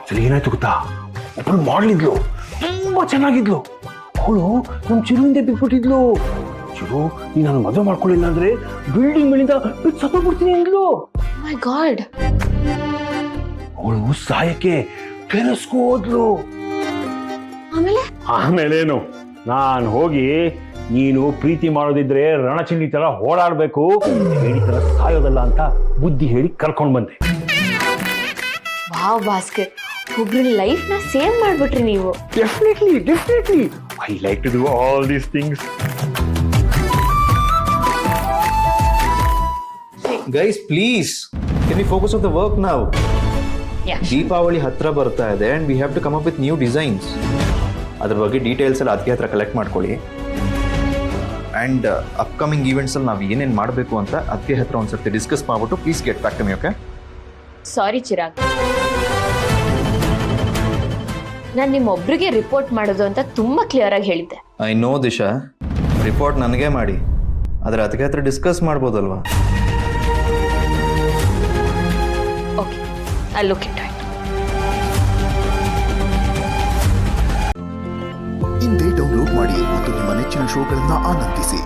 ಸರಿ ಏನಾಯ್ತು ಗೊತ್ತಾ, ಒಬ್ಬಳು ಮಾಡ್ಲಿದ್ಲು, ತುಂಬಾ ಚೆನ್ನಾಗಿದ್ಲು. ಅವಳು ನಮ್ ಚಿರುವಿಂದ ಬಿಟ್ಬಿಟ್ಟಿದ್ಲು. ಚಿರು, ನೀ ನಾನು ಮದುವೆ ಮಾಡ್ಕೊಳ್ಳಿಲ್ಲ ಅಂದ್ರೆ ಬಿಲ್ಡಿಂಗ್ ಮೇಲಿಂದ ಸತ್ತೋಗ್ಬಿಡ್ತೀನಿ ಅಂದ್ಲು. ಮೈ ಗಾಡ್. ಅವಳು ಸಾಯಕ್ಕೆ ಟೆರೆಸ್ಗೂ ಹೋದ್ಲು. ಆಮೇಲೇನು, ನಾನು ಹೋಗಿ ನೀನು ಪ್ರೀತಿ ಮಾಡೋದಿದ್ರೆ ರಣಚಿಂಡಿ ತರ ಓಡಾಡ್ಬೇಕು, ಹೇಳಿ ತರ ಸಾಯೋದಲ್ಲ ಅಂತ ಬುದ್ಧಿ ಹೇಳಿ ಕರ್ಕೊಂಡ್ ಬಂದೆ. ವಾವ್ ಭಾಸ್ಕರ್, ಒಬ್ರ ಲೈಫ್ ನ ಸೇವ್ ಮಾಡ್ಬಿಟ್ರಿ ನೀವು. Definitely I like to do all these things. Guys please, can we focus on the work now? Deepavali ಹತ್ರ ಬರ್ತಾ ಇದೆ and we have to come up with new designs. ಅದ್ರ ಬಗ್ಗೆ ಡೀಟೇಲ್ಸ್ ಎಲ್ಲ ಅದಕ್ಕೆ ಹತ್ರ ಕಲೆಕ್ಟ್ ಮಾಡ್ಕೊಳ್ಳಿ. ಆ್ಯಂಡ್ ಅಪ್ಕಮಿಂಗ್ ಈವೆಂಟ್ಸಲ್ಲಿ ನಾವು ಏನೇನು ಮಾಡಬೇಕು ಅಂತ ಅದಕ್ಕೆ ಹತ್ರ ಒಂದ್ಸರ್ತಿ ಡಿಸ್ಕಸ್ ಮಾಡ್ಬಿಟ್ಟು please get back to me. Okay? Sorry Chirag, ನಾನು ನಿಮ್ಮೊಬ್ರಿಗೆ ರಿಪೋರ್ಟ್ ಮಾಡೋದು ಅಂತ ತುಂಬಾ ಕ್ಲಿಯರ್ ಆಗಿ ಹೇಳಿದ್ದೆ. ಐ ನೋ ದಿಶಾ, ರಿಪೋರ್ಟ್ ನನಗೆ ಮಾಡಿ, ಆದರೆ ಅದಕ್ಕೆ ಹತ್ರ ಡಿಸ್ಕಸ್ ಮಾಡ್ಬೋದಲ್ವಾ? Okay, I look it. ಹಿಂದೆ ಡೌನ್ಲೋಡ್ ಮಾಡಿ ಮತ್ತು ನಿಮ್ಮ ನೆಚ್ಚಿನ ಶೋಗಳನ್ನು ಆನಂದಿಸಿ.